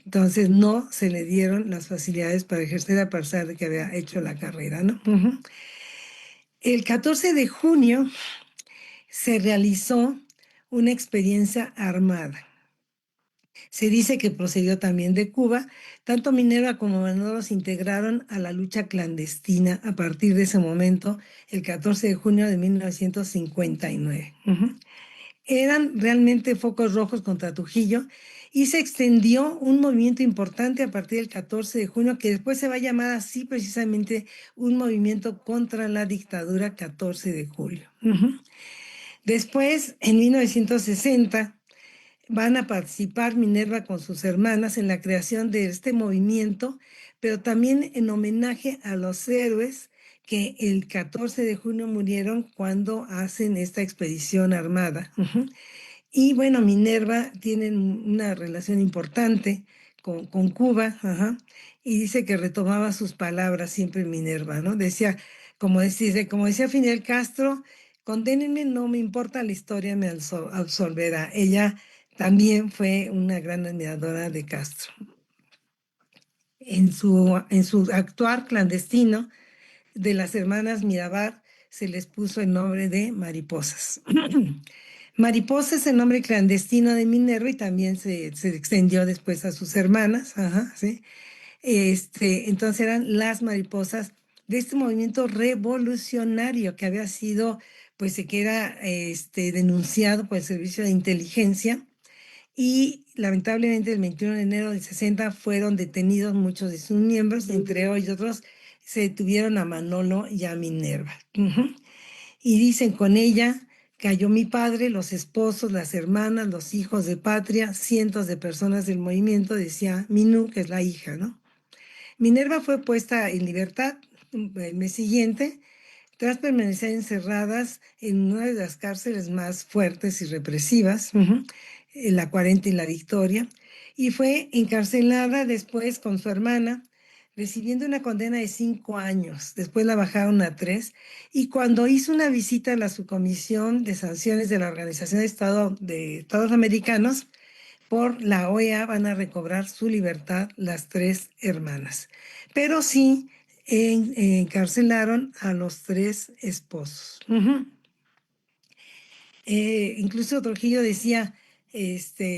Entonces no se le dieron las facilidades para ejercer a pesar de que había hecho la carrera, ¿no? El 14 de junio se realizó una experiencia armada. Se dice que procedió también de Cuba. Tanto Minerva como Manolo se integraron a la lucha clandestina a partir de ese momento, el 14 de junio de 1959. Eran realmente focos rojos contra Trujillo y se extendió un movimiento importante a partir del 14 de junio, que después se va a llamar así precisamente un movimiento contra la dictadura 14 de julio. Después, en 1960, van a participar Minerva con sus hermanas en la creación de este movimiento, pero también en homenaje a los héroes que el 14 de junio murieron cuando hacen esta expedición armada. Y bueno, Minerva tiene una relación importante con Cuba, y dice que retomaba sus palabras siempre Minerva, ¿no? Decía, como decía Fidel Castro, condénenme, no me importa, la historia me absolverá. Ella también fue una gran admiradora de Castro. En su actuar clandestino de las hermanas Mirabal se les puso el nombre de mariposas. Mariposa es el nombre clandestino de Minerva y también se extendió después a sus hermanas, ¿sí? Entonces eran las mariposas de este movimiento revolucionario que había sido, pues, que era denunciado por el Servicio de Inteligencia y lamentablemente el 21 de enero del 60 fueron detenidos muchos de sus miembros, entre otros se detuvieron a Manolo y a Minerva. Y dicen, con ella cayó mi padre, los esposos, las hermanas, los hijos de patria, cientos de personas del movimiento, decía Minú, que es la hija, ¿no? Minerva fue puesta en libertad el mes siguiente, tras permanecer encerradas en una de las cárceles más fuertes y represivas, la 40 y la Victoria, y fue encarcelada después con su hermana, recibiendo una condena de 5 años. Después la bajaron a 3, y cuando hizo una visita a la subcomisión de sanciones de la Organización de Estados Americanos, por la OEA van a recobrar su libertad las 3 hermanas. Pero sí, encarcelaron a los 3 esposos. Incluso Trujillo decía,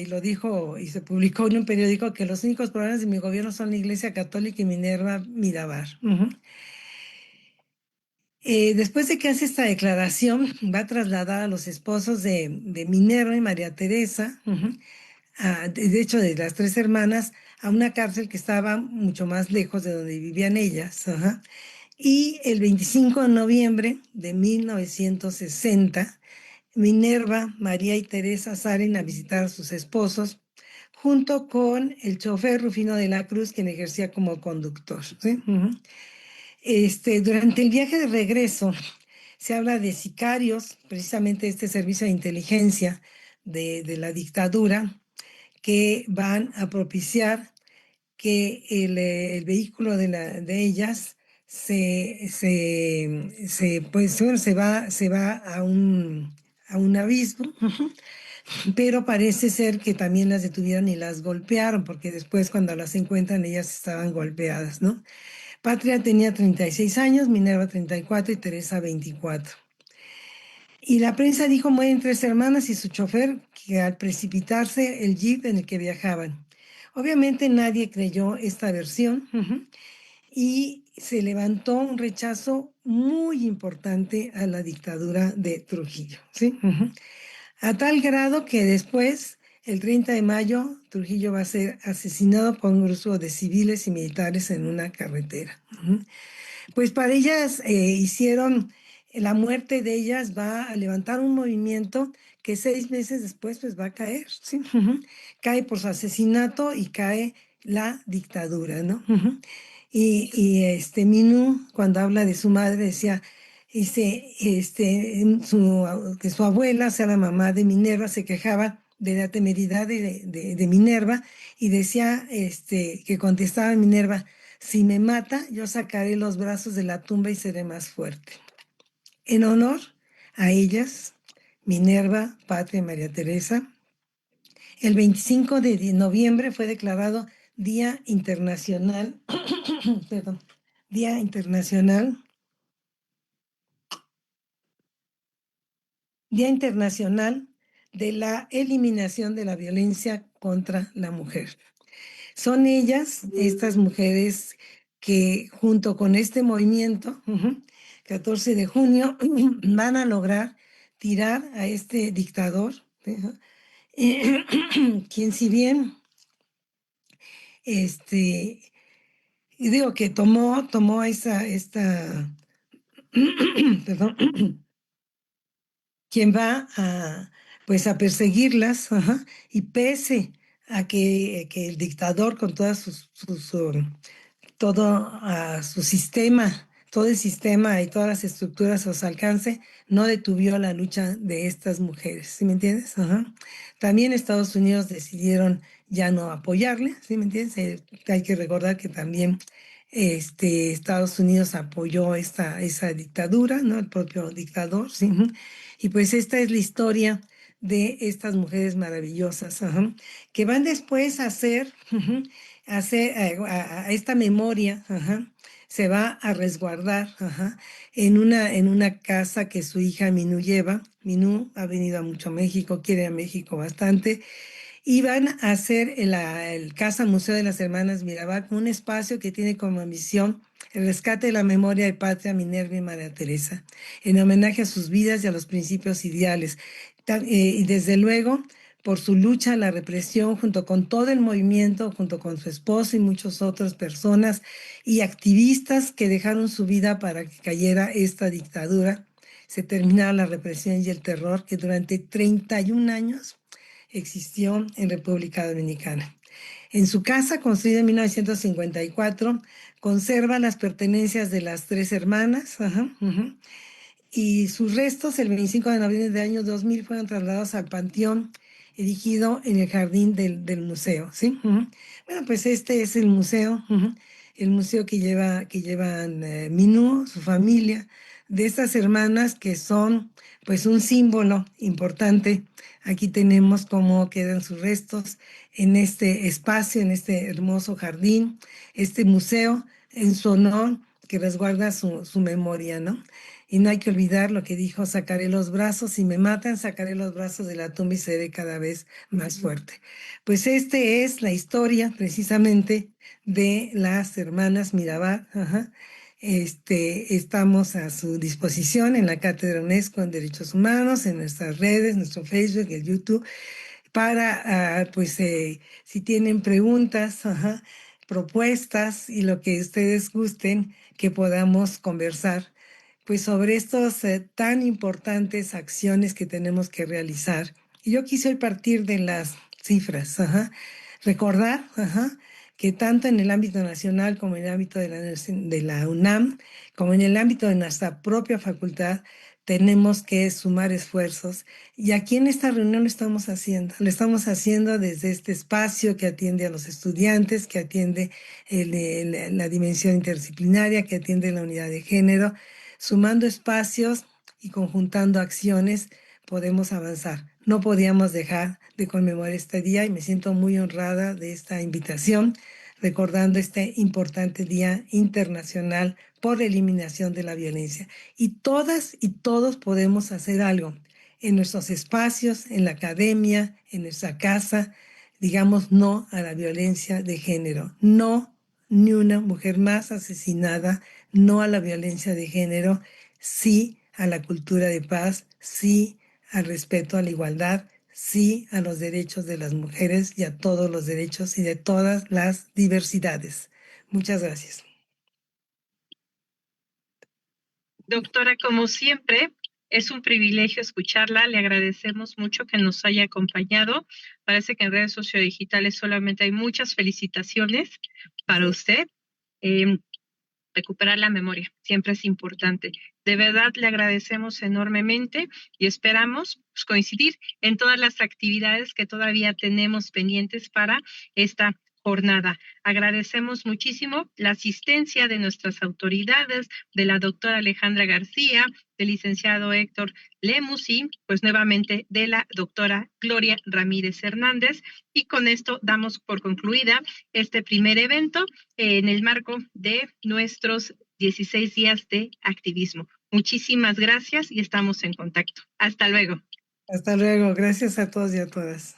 lo dijo y se publicó en un periódico, que los únicos problemas de mi gobierno son la Iglesia Católica y Minerva Mirabal. Después de que hace esta declaración, va a trasladar a los esposos de Minerva y María Teresa, de hecho de las 3 hermanas, a una cárcel que estaba mucho más lejos de donde vivían ellas. Y el 25 de noviembre de 1960, Minerva, María y Teresa salen a visitar a sus esposos, junto con el chofer Rufino de la Cruz, quien ejercía como conductor. ¿Sí? Durante el viaje de regreso se habla de sicarios, precisamente este servicio de inteligencia de la dictadura, que van a propiciar que el vehículo de ellas se va a un abismo, pero parece ser que también las detuvieron y las golpearon, porque después cuando las encuentran ellas estaban golpeadas, ¿no? Patria tenía 36 años, Minerva 34 y Teresa 24. Y la prensa dijo: mueren 3 hermanas y su chofer, que al precipitarse el jeep en el que viajaban. Obviamente nadie creyó esta versión, y se levantó un rechazo muy importante a la dictadura de Trujillo, ¿sí? A tal grado que después, el 30 de mayo, Trujillo va a ser asesinado por un grupo de civiles y militares en una carretera. Pues para ellas la muerte de ellas va a levantar un movimiento que 6 meses después pues va a caer, ¿sí? Cae por su asesinato y cae la dictadura, ¿no? Y Minú, cuando habla de su madre, decía, que su abuela, o sea, la mamá de Minerva, se quejaba de la temeridad de Minerva, y decía, que contestaba Minerva: si me mata, yo sacaré los brazos de la tumba y seré más fuerte. En honor a ellas, Minerva, Patria y María Teresa, el 25 de noviembre fue declarado Día Internacional, perdón, Día Internacional de la eliminación de la violencia contra la mujer. Son ellas, estas mujeres, que junto con este movimiento, 14 de junio, van a lograr tirar a este dictador, quien, si bien, digo que tomó perdón, quien va pues a perseguirlas, y pese a que el dictador, con todas su sistema, todo el sistema y todas las estructuras a su alcance, no detuvo la lucha de estas mujeres, ¿sí me entiendes? También Estados Unidos decidieron ya no apoyarle, ¿sí me entiendes? Hay que recordar que también Estados Unidos apoyó esa dictadura, ¿no? El propio dictador, ¿sí? Y pues esta es la historia de estas mujeres maravillosas, que van después a hacer, a esta memoria, se va a resguardar, en una casa que su hija Minú lleva. Minú ha venido mucho a México, quiere a México bastante, y van a hacer el Casa Museo de las Hermanas Mirabal, un espacio que tiene como misión el rescate de la memoria de Patria, Minerva y María Teresa, en homenaje a sus vidas y a los principios ideales. Y desde luego, por su lucha a la represión, junto con todo el movimiento, junto con su esposo y muchas otras personas y activistas que dejaron su vida para que cayera esta dictadura, se terminara la represión y el terror que durante 31 años existió en República Dominicana. En su casa, construida en 1954, conserva las pertenencias de las 3 hermanas, y sus restos, el 25 de noviembre del año 2000, fueron trasladados al panteón erigido en el jardín del museo, ¿sí? Bueno, pues este es el museo, el museo que llevan Minú, su familia, de estas hermanas que son pues un símbolo importante. Aquí tenemos cómo quedan sus restos en este espacio, en este hermoso jardín. Este museo, en su honor, que resguarda su memoria, ¿no? Y no hay que olvidar lo que dijo: sacaré los brazos, si me matan, sacaré los brazos de la tumba y seré cada vez más fuerte. Pues este es la historia precisamente de las hermanas Mirabal. Ajá. Estamos a su disposición en la Cátedra UNESCO en Derechos Humanos, en nuestras redes, nuestro Facebook, el YouTube, para, si tienen preguntas, ajá, propuestas y lo que ustedes gusten, que podamos conversar, pues sobre estas tan importantes acciones que tenemos que realizar. Y yo quise hoy partir de las cifras, ajá, recordar, ajá, que tanto en el ámbito nacional como en el ámbito de la UNAM, como en el ámbito de nuestra propia facultad, tenemos que sumar esfuerzos. Y aquí en esta reunión lo estamos haciendo desde este espacio que atiende a los estudiantes, que atiende la dimensión interdisciplinaria, que atiende la unidad de género. Sumando espacios y conjuntando acciones podemos avanzar. No podíamos dejar de conmemorar este día y me siento muy honrada de esta invitación, recordando este importante Día Internacional por la Eliminación de la Violencia. Y todas y todos podemos hacer algo en nuestros espacios, en la academia, en nuestra casa. Digamos no a la violencia de género. No, ni una mujer más asesinada. No a la violencia de género. Sí a la cultura de paz. Sí al respeto a la igualdad. Sí a los derechos de las mujeres y a todos los derechos y de todas las diversidades. Muchas gracias. Doctora, como siempre, es un privilegio escucharla. Le agradecemos mucho que nos haya acompañado. Parece que en redes sociodigitales solamente hay muchas felicitaciones para usted. Recuperar la memoria siempre es importante. De verdad le agradecemos enormemente y esperamos coincidir en todas las actividades que todavía tenemos pendientes para esta jornada. Agradecemos muchísimo la asistencia de nuestras autoridades, de la doctora Alejandra García, del licenciado Héctor Lemus y pues nuevamente de la doctora Gloria Ramírez Hernández. Y con esto damos por concluida este primer evento en el marco de nuestros 16 días de activismo. Muchísimas gracias y estamos en contacto. Hasta luego. Hasta luego. Gracias a todos y a todas.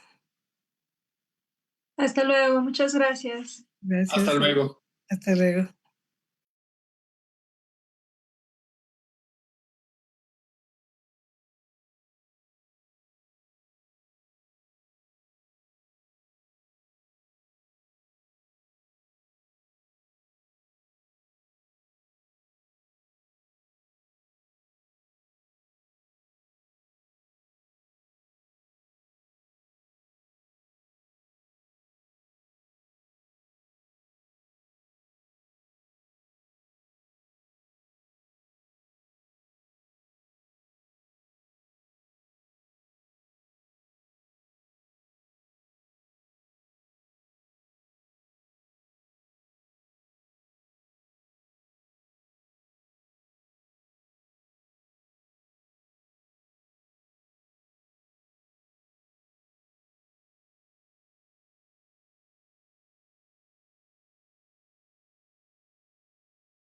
Hasta luego. Muchas gracias. Gracias. Hasta luego. Hasta luego.